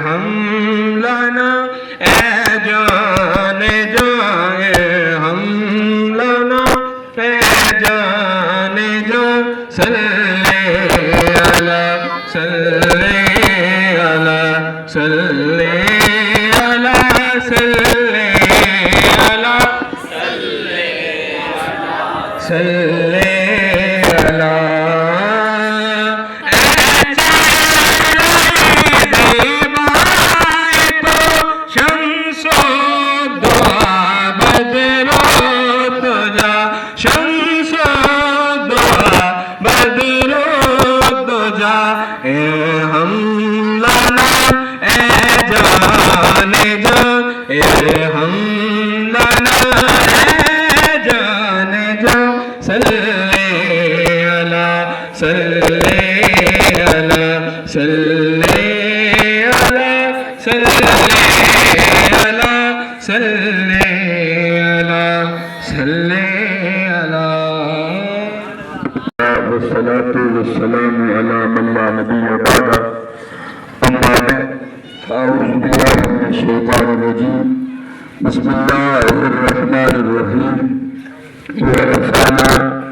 ہم لانا اے جان جائے ہم لانا اے جان جا صلی علی صلی علی صلی علی صلی علی صلی علی والصلاة والسلام على من لا نبي بعده أما بعد فأعوذ بالله من الشيطان الرجيم بسم الله الرحمن الرحيم ورفعنا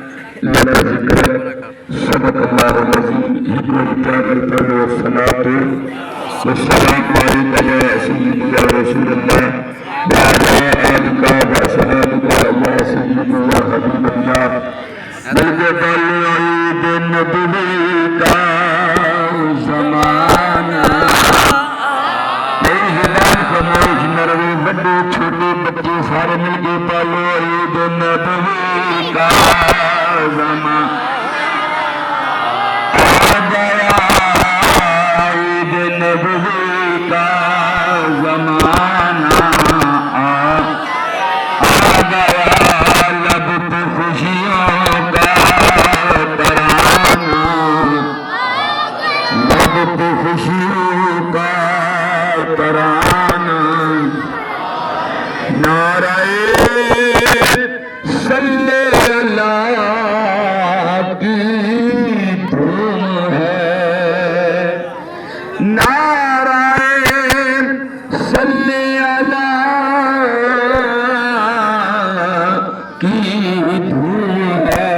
لك ذكرك صدق الله العظيم والصلاة والسلام عليك يا سيدي يا رسول الله وعلى آلك وأصحابك يا سيدي يا حبيب الله بلکہ عید نبوی کا زمانہ میری زبان خاموش نہ رہے بڑے چھوٹے بچے سارے مل کے پالو عید نبوی کا زمانہ آ گیا عید نبوی کا زمانہ آ گیا لب پہ خوشیوں خوشیوں کا ترانہ نعرہ صلی اللہ کی دھوم ہے نعرہ صلی اللہ کی دھوم ہے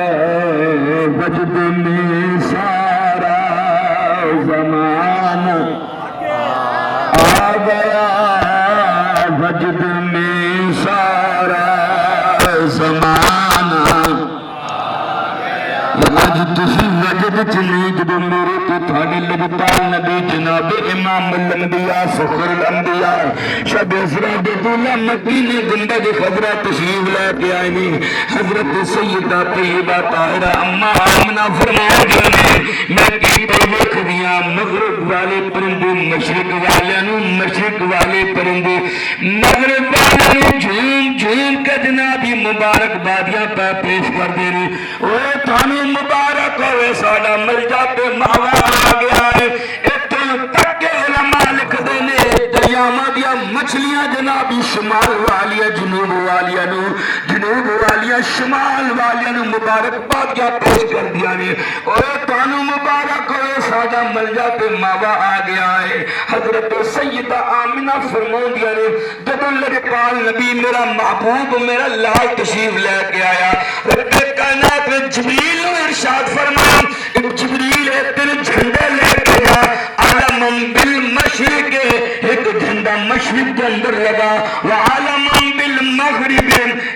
وجد میں سارا زمانہ آ گیا وجد میں سارا زمانہ آج تسی وجد چلی جدو میرے تو تھاڑے لگتا نبی جناب امام الانبیاء فخر الانبیاء شب اسرا بیتولا مکین گنبد خضرہ تشریف لے کے آئینی حضرت سیدہ طیبہ طاہرہ اما آمنہ فرمایا میں کی طرف دیا مغرب والے پرندے مشرق والے پرندے مغرب والے جھوم جھوم کا جنابی مبارک بادیاں پہ پیش کر دے رہی اوہ تھانو مبارک ہوئے ساڑا مل جاتے ماوا آ گیا ہے اتن تک کے علماء لکھ دینے دریامہ دیا مچھلیاں جنابی شمال والیا جنوب والیا شمال والیا مبارک بادیاں پیش کر دیا نے اوہ تھانو مبارک ہوئے ساڑا مل جاتے ماوا آ گیا ہے حضرت سیدہ آمنہ فرمون دیا نے جب اللہ پال نبی میرا محبوب میرا لال تشریف لے کے آیا رب کائنات میں جبریل نے ارشاد فرمایا جبریل ہے تیرے جھنڈے لے کے جا عالم بالمشرق ایک جھنڈا مشرق کے اندر لگا وعالم بالمغرب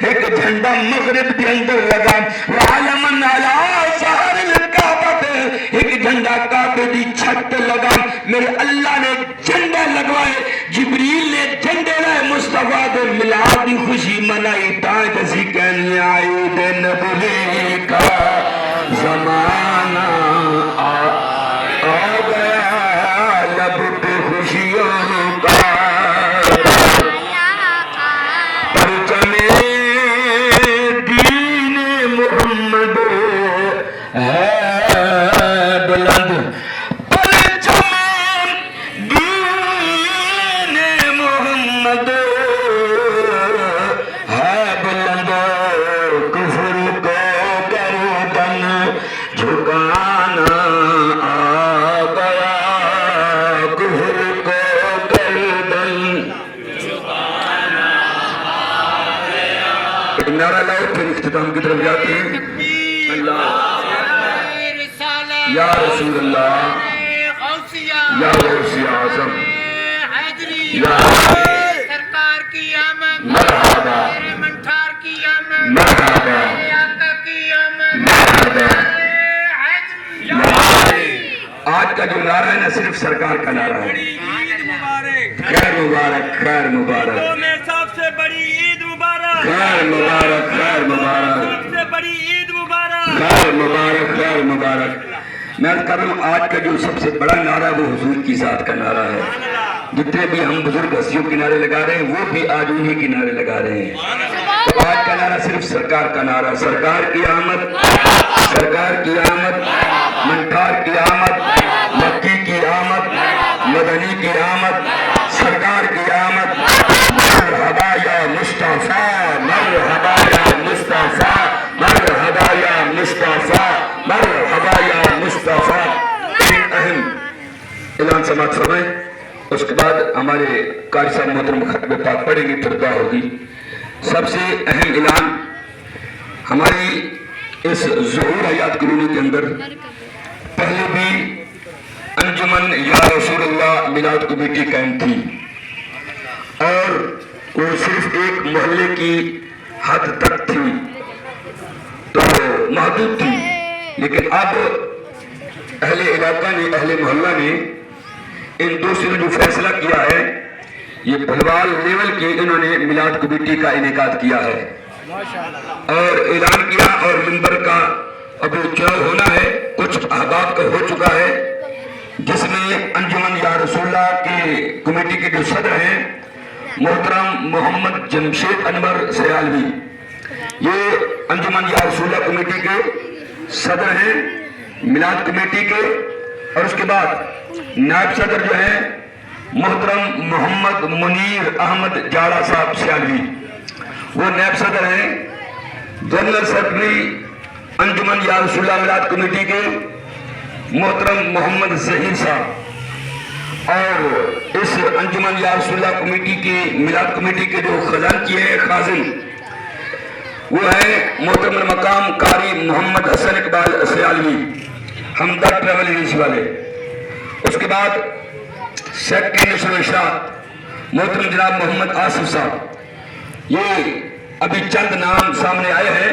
ایک جھنڈا مغرب کے اندر لگا وعالم علی ظہر الکعبہ ایک جھنڈا کعبے دی چھت لگا میرے اللہ نے جھنڈا لگوائے جبریل نے جھنڈے لائے مصطفیٰ دے ملاد دی خوشی منائی تائیں تسی کہنی عید نبوی کا زمانہ آ گیا لب پہ خوشیوں کا پرچم دین محمد ہے محمد پرچم دین محمد ہے بلند کفر کو گردن جھکانا آ گیا کفر کو گردن جھکانا آ گیا. ایک نعرہ لاؤ پھر اختتام کی طرف جاتے ہیں. اللہ یا رسول اللہ یا غوث اعظم یا سرکار کی آمد مرحبا منٹھار کی آمد مرحبا آقا کی آمد مرحبا. عید آج کا جو نعرہ ہے نا صرف سرکار کا نعرہ ہے. مبارک خیر مبارک خیر مبارک میں سب سے بڑی عید مبارک خیر مبارک خیر مبارک سب سے بڑی عید مبارک خیر مبارک خیر مبارک. میں کر رہا ہوں آج کا جو سب سے بڑا نعرہ ہے وہ حضور کی ذات کا نعرہ ہے. جتنے بھی ہم بزرگ ہستیوں کے نعرے لگا رہے ہیں وہ بھی آج انہی کے نعرے لگا رہے ہیں. تو آج کا نعرہ صرف سرکار کا نعرہ. سرکار کی آمد سرکار کی آمد منٹھار کی آمد مکی کی آمد مدنی کی آمد سرکار کی آمد. مرحبا یا مصطفیٰ مرحبا یا مصطفیٰ مرحبا یا مصطفیٰ مرحبا یا مصطفیٰ. ایک اہم اعلان سماعت فرمائیں. اس کے بعد ہمارے قاری صاحب محترم خطبہ پاک پڑھیں گے پھر دعا ہوگی. سب سے اہم اعلان ہماری اس ظہور حیات کالونی کے اندر پہلے بھی انجمن یا رسول اللہ میلاد کمیٹی قائم تھی اور وہ صرف ایک محلے کی حد تک تھی تو محدود تھی. لیکن اب اہل علاقہ نے اہل محلہ نے ان دوسروں نے جو فیصلہ کیا ہے یہ بھلوال لیول کی انہوں نے میلاد کمیٹی کا انعقاد کیا ہے اور اعلان کیا اور منبر کا اب چناؤ ہونا ہے. کچھ احباب کا ہو چکا ہے جس میں انجمن یا رسول اللہ کے کمیٹی کے جو صدر ہیں محترم محمد جمشید انور سیالوی یہ انجمن یا رسول اللہ کمیٹی کے صدر ہیں میلاد کمیٹی کے. اور اس کے بعد نائب صدر جو ہیں محترم محمد منیر احمد جاڑا صاحب سیالوی وہ نائب صدر ہیں. جنرل سیکرٹری انجمن یا رسول اللہ میلاد کمیٹی کے محترم محمد ظہیر صاحب اور اس انجمن یا رسول اللہ کمیٹی کی میلاد کمیٹی کے جو خزانچی ہیں خازن وہ ہیں محترم المقام قاری محمد حسن اقبال سیالوی ہمدرد ٹریول ایجنسی والے. اس کے بعد سیکرٹری نشر و ارشاد محترم جناب محمد آصف صاحب. یہ ابھی چند نام سامنے آئے ہیں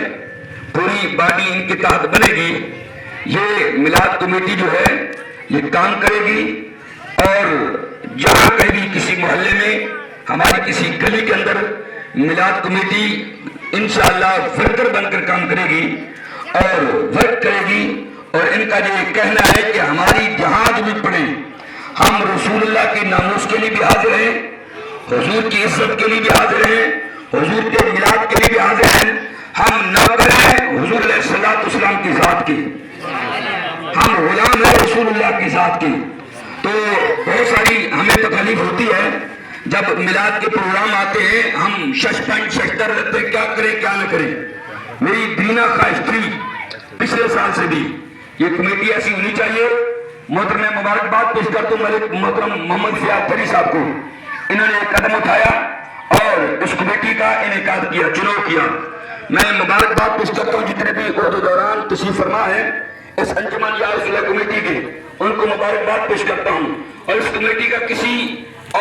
پوری باڈی ان کے تحت بنے گی. یہ میلاد کمیٹی جو ہے یہ کام کرے گی اور جہاں کہیں بھی کسی محلے میں ہماری کسی گلی کے اندر میلاد کمیٹی انشاءاللہ ورکر بن کر کام کرے گی اور ورک کرے گی. اور ان کا یہ کہنا ہے کہ ہماری جہاں بھی پڑے ہم رسول اللہ کی ناموس کے لیے بھی حاضر ہیں حضور کی عزت کے لیے بھی حاضر ہیں حضور کے میلاد کے لیے بھی حاضر ہیں. ہم نوکر ہیں حضور علیہ السلام کی ذات کی ہم غلام ہیں رسول اللہ کی ذات کی. تو بہت ساری ہمیں تکلیف ہوتی ہے جب میلاد کے پروگرام آتے ہیں ہم ششتر رہتے ہیں کیا کریں کیا نہ کریں. میری بینا خواہش تھی پچھلے سال سے بھی یہ کمیٹی ایسی ہونی چاہیے. محترم میں مبارکباد پیش کرتا ہوں ملک محترم محمد فیاض فری صاحب کو. انہوں نے ایک قدم اٹھایا اور اس کمیٹی کا انعقاد کیا چناؤ کیا. میں مبارکباد پیش کرتا ہوں جتنے بھی عہدیداران تشریف فرما ہیں اس انجمن یا رسول اللہ کمیٹی کے ان کو مبارکباد پیش کرتا ہوں. اور اس کمیٹی کا کسی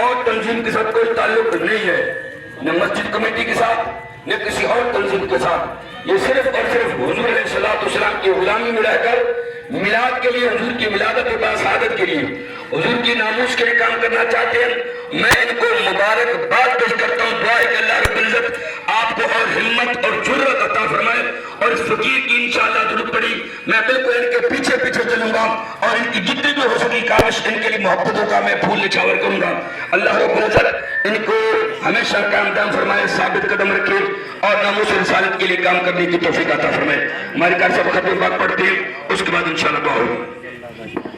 اور تنظیم کے ساتھ کوئی تعلق نہیں ہے نہ مسجد کمیٹی کے ساتھ نہ کسی اور تنظیم کے ساتھ. یہ صرف اور صرف حضور علیہ السلام کی غلامی میں رہ کر میلاد کے لیے حضور کی ولادت و باسعادت کے لیے حضور کی ناموس کے لیے کام کرنا چاہتے ہیں. میں ان کو مبارکباد پیش کرتا ہوں. دعا ہے کہ اللہ رب العزت آپ کو اور ہمت اور جرأت عطا فرمائے اور اس فقیر کی انشاءاللہ ضرورت پڑی میں بالکل ان کے پیچھے پیچھے چلوں گا اور ان کی جتنی بھی ہو سکی کاوش ان کے لیے محبتوں کا میں پھول نچھاور کروں گا. اللہ رب العزت ان کو ہمیشہ قائم دام فرمائے ثابت قدم رکھے اور ناموس رسالت کے لیے کام کرنے کی توفیق عطا فرمائے. ہمارے قاری صاحب خطبہ پاک پڑھتے ہیں اس کے بعد انشاءاللہ دعا ہوگی.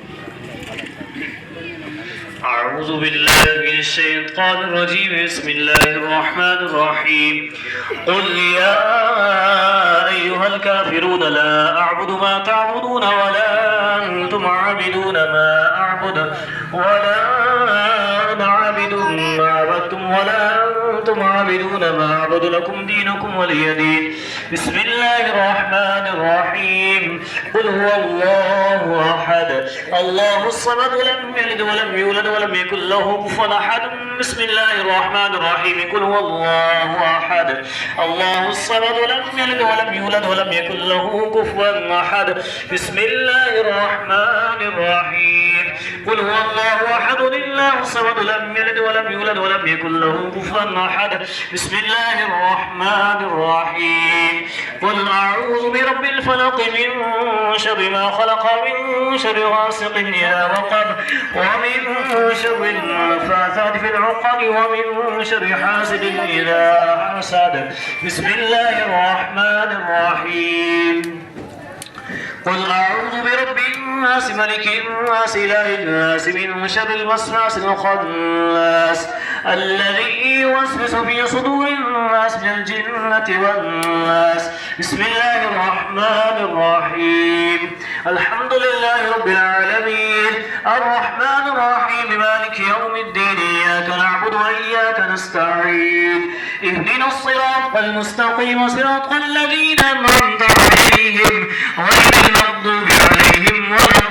أعوذ بالله من الشيطان الرجيم بسم الله الرحمن الرحيم قل يا أيها الكافرون لا أعبد ما تعبدون ولا أنتم عابدون ما أعبد ولا أنا عابد ما عبدتم ولا أنتم عابدون ما أعبد لكم دينكم ولي دين بسم الله الرحمن الرحيم قل هو الله أحد الله الصمد لم يلد ولم يولد ولم يكن له كفوا أحد بسم الله الرحمن الرحيم قل هو الله أحد الله الصمد لم يلد ولم يولد ولم يكن له كفوا أحد بسم الله الرحمن الرحيم قل هو الله أحد الله الصمد لم يلد ولم يولد ولم يكن له كفوا أحد بسم الله الرحمن الرحيم قل أعوذ برب الفلق من شر ما خلق من شر غاسق إذا وقب ومن شر النفاثات في العقد ومن شر حاسد إذا حسد بسم الله الرحمن الرحيم قل أعوذ برب الناس ملك الناس إله الناس من شر الوسواس الخناس الذي يوسوس في صدور الناس من الجنة والناس بسم الله الرحمن الرحيم الحمد لله رب العالمين الرحمن الرحيم مالك يوم الدين إياك نعبد وإياك نستعين اهدنا الصراط المستقيم صراط الذين أنعمت عليهم غير المغضوب عليهم ولا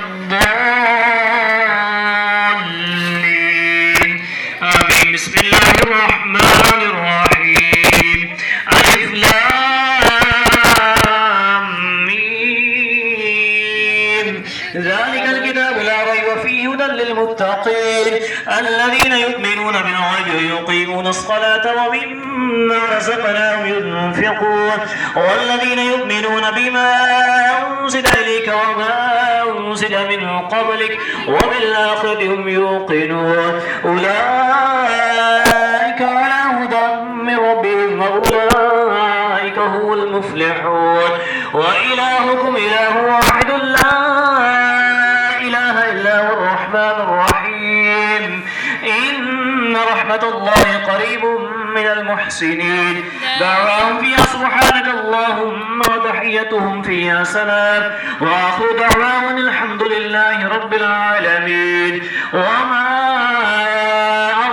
الضالين آمين بسم الله الرحمن الرحيم ألف لام ميم ذلك الكتاب لا ريب فيه هدى للمتقين الذين يؤمنون بالغيب ويقيمون الصلاة ومما رزقناهم ينفقون والذين يؤمنون بما أنزل إليك وما أنزل من قبلك وبالآخرة هم يوقنون أولئك على هدى من ربهم وأولئك هم المفلحون وإلهكم إله واحد لا إله إلا هو الرحمن الرحيم إن رحمة الله قريب من المحسنين دعواهم فيها سبحانك اللهم وتحيتهم فيها سلام وآخر دعواهم الحمد لله رب العالمين وما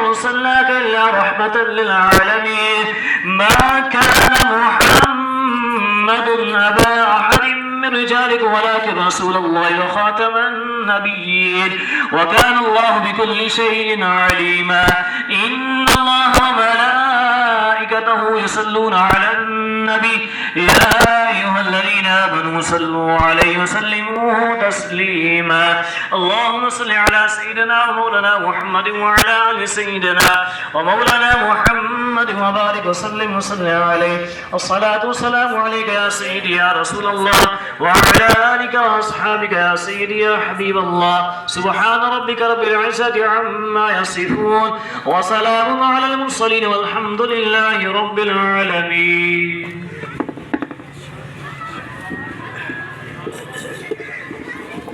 أرسلناك إلا رحمة للعالمين ما كان محمد أبا أحد من رجالكم ولكن رسول الله وخاتم النبيين وكان الله بكل شيء عليما إن الله وملائكته يصلون على النبي يا أيها الذين آمنوا صلوا عليه وسلموا تسليما اللهم صل على سيدنا ومولانا محمد وعلى آل سيدنا ومولانا محمد وبارك وسلم عليه الصلاة والسلام عليك يا سيدي يا رسول الله وعلى آلك وأصحابك يا سيدي يا حبيب الله سبحان ربك رب العزة عما يصفون وسلام على المرسلين والحمد لله رب العالمين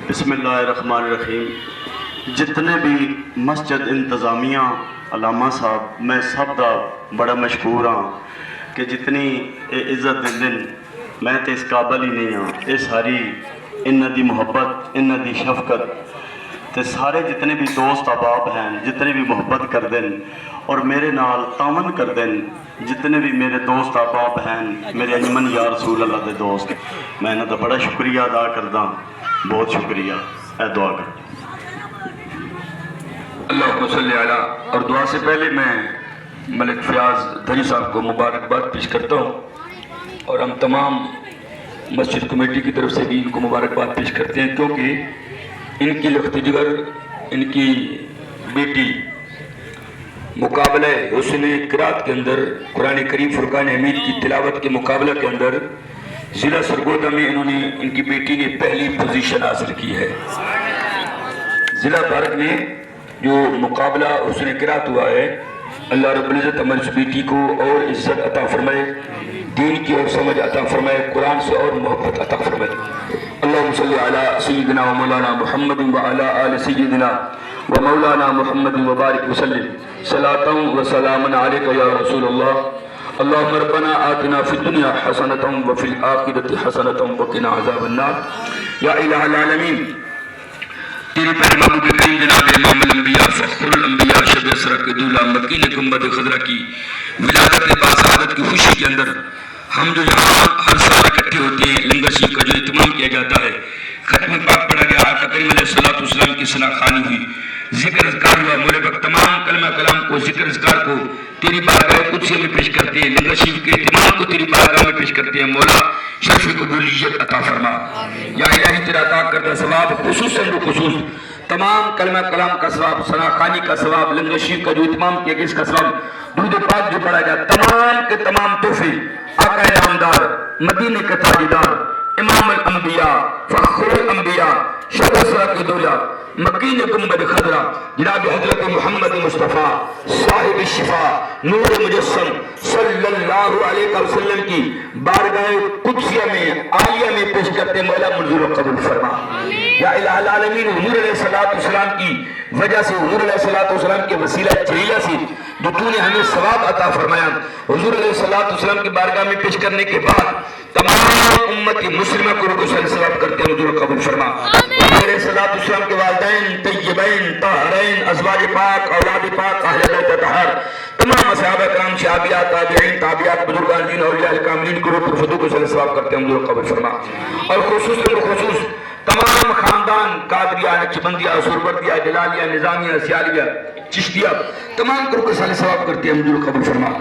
بسم اللہ الرحمن الرحیم جتنے بھی مسجد انتظامیہ علامہ صاحب میں سب دا بڑا مشکور ہاں کہ جتنی عزت دن میں تے اس قابل ہی نہیں ہاں یہ ساری انہاں دی محبت انہاں دی شفقت تے سارے جتنے بھی دوست احباب ہیں جتنے بھی محبت کر دیں اور میرے نال تعاون کر دیں جتنے بھی میرے دوست احباب ہیں میرے انجمن یا رسول اللہ دے دوست میں انہاں دا بڑا شکریہ ادا کردا بہت شکریہ اے دعا کر اللہ صلی علیہ اور دعا سے پہلے میں ملک فیاض دھری صاحب کو مبارکباد پیش کرتا ہوں اور ہم تمام مسجد کمیٹی کی طرف سے بھی ان کو مبارکباد پیش کرتے ہیں کیونکہ ان کی لخت جگر ان کی بیٹی مقابلہ حسن قرات کے اندر قرآن کریم فرقان حمید کی تلاوت کے مقابلہ کے اندر ضلع سرگودا میں انہوں نے ان کی بیٹی نے پہلی پوزیشن حاصل کی ہے ضلع بھارت میں جو مقابلہ حسن قرات ہوا ہے اللہ رب العزت ہماری اس بیٹی کو اور عزت عطا فرمائے دین کی اور سمجھ عطا فرمائے قرآن سے اور محبت عطا فرمائے اللہ اللهم صل على سيدنا ومولانا محمد وعلى آل سيدنا ومولانا محمد وبارك وسلم صلاة وسلاما عليك يا رسول الله اللهم ربنا آتنا في الدنيا حسنة وفي الآخرة حسنة وقنا عذاب النار یا الہ العالمین تیرے پر محبوب کریم جناب امام الانبیاء فخر الانبیاء شب اسرا کے دولہ مکین گنبد خضرا کی ولادت باسعادت کی خوشی کے اندر ہم جو یہاں ہر سال اکٹھے ہوتے ہیں لنگر شریف کا جو اہتمام کیا جاتا ہے ختم پاک پڑھا گیا آقا کریم علیہ السلام کی ثنا خوانی ہوئی ذکر اذکار ہوا مولے پاک تمام کلمہ کلام کو ذکر اذکار کو تیری بارگاہ قدسی میں پیش کرتے ہیں لنگر شریف کے اہتمام کو تیری بارگاہ میں پیش کرتے ہیں مولا شرف قبولیت عطا فرما یا الہی تیرا عطا کردہ ثواب خصوصاً خصوص تمام کلمہ کلام کا ثواب ثنا خوانی کا ثواب لنگر شریف کا جو اہتمام کیا گیا اس کا ثواب درود پاک جو پڑھا گیا تمام کے تمام تحفے آقا نامدار مدینے کے تاجدار امام الانبیاء فخر الانبیاء شب اسرا کی دولہ مکین گنبد خضرا جناب حضرت محمد مصطفیٰ صاحب الشفا نور مجسم صلی اللہ علیہ وسلم کی بارگاہ قدسیہ میں عالیہ میں پیش کرتے مولا منظور و قبول فرما یا الہ العالمین حضور علیہ السلام کی وجہ سے حضور علیہ السلام کے وسیلہ جلیلہ سے جو تو نے ہمیں ثواب عطا فرمایا حضور علیہ السلام کی بارگاہ میں پیش کرنے کے بعد تمام امت مسلمہ کو رکو صلی ثواب کرتے ہیں حضور قبول فرما حضور علیہ السلام کے والدین طیبین طاہرین ازواج پاک اولاد پاک اہل بیت اطہار تمام صحابہ کرام صحابیات تابعین تابعات بزرگان دین اولیاء الکاملین کو رکو فدو کو صلی ثواب کرتے ہیں حضور قبول فرما اور خصوص تمام خاندان قادریہ نقشبندیہ سہروردیہ جلالیہ نظامیہ سیالیہ چشتیہ تمام کو رکو صلی ثواب کرتے ہیں حضور قبول فرما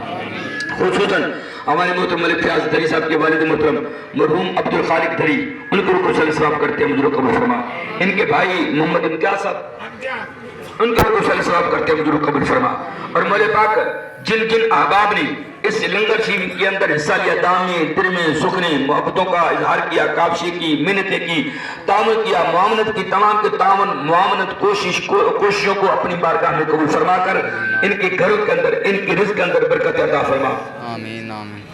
خصوصاً ہمارے محترم ملک فیاض دھری صاحب کے والد محترم مرحوم عبدالخالق دھری ان کو رکو صلی ثواب کرتے ہیں حضور قبول فرما ان کے بھائی محمد امتیاز صاحب ان کو رکو صلی ثواب کرتے ہیں حضور قبول فرما اور مولا پاک جن جن احباب نے اس لنگر شریف کے اندر حصہ لیا دام میں دل میں سکھنے محبتوں کا اظہار کیا کابشی کی منتیں کی تعامل کیا معاونت کی تمام کے تعاون معاونت کوششوں کو اپنی بارگاہ میں قبول فرما کر ان کے گھروں کے اندر ان کے رزق کے اندر برکت عطا فرما آمین آمین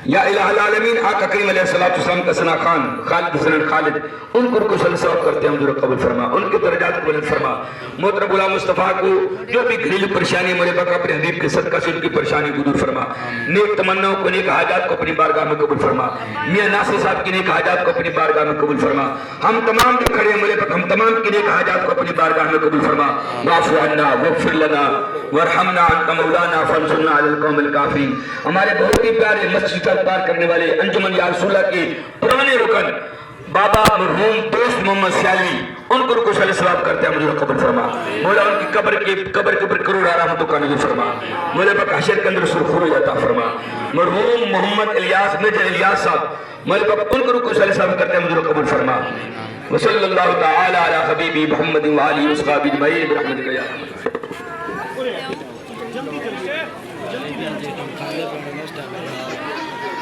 یا الہ العالمین آقا کریم علیہ السلام کا ثنا خان خالد حسن خالد ان کو رکو صلی ثواب کرتے ہیں حضور قبول فرما ان کے درجات کو بلند فرما محترم غلام مصطفیٰ کو جو بھی گھریلو پریشانی میرے پاک اپنے حبیب کے صدقہ سے ان کی پریشانی کو دور فرما نیک تمناؤں کو نیک حاجات کو اپنی بارگاہ میں قبول فرما میاں ناصر صاحب کی نیک حاجات کو اپنی بارگاہ میں قبول فرما ہم تمام جو کھڑے ہیں میرے پاک ہم تمام کی نیک حاجات کو اپنی بارگاہ میں قبول فرما واعف عنا واغفر لنا وارحمنا انت مولانا فانصرنا علی القوم الکافرین ہمارے بہت ہی پیارے مسجد کا پار کرنے والے انجمن یا رسول اللہ کے پرانے رکن بابا مرحوم دوست محمد سیالی ان کو رکو صلی ثواب کرتے ہیں حضور قبول فرما مولا ان کی قبر کے اوپر کروڑ رحمتوں کا نزول فرما مولا پاک حشر کے اندر سرخروج عطا فرما مرحوم محمد الیاس میجر الیاس صاحب مولا پاک ان کو رکو صلی ثواب کرتے ہیں حضور قبول فرما وصلی اللہ تعالی علی حبیبی محمد و آلہ وصحبہ اجمعین برحمتک یا ارحم الراحمین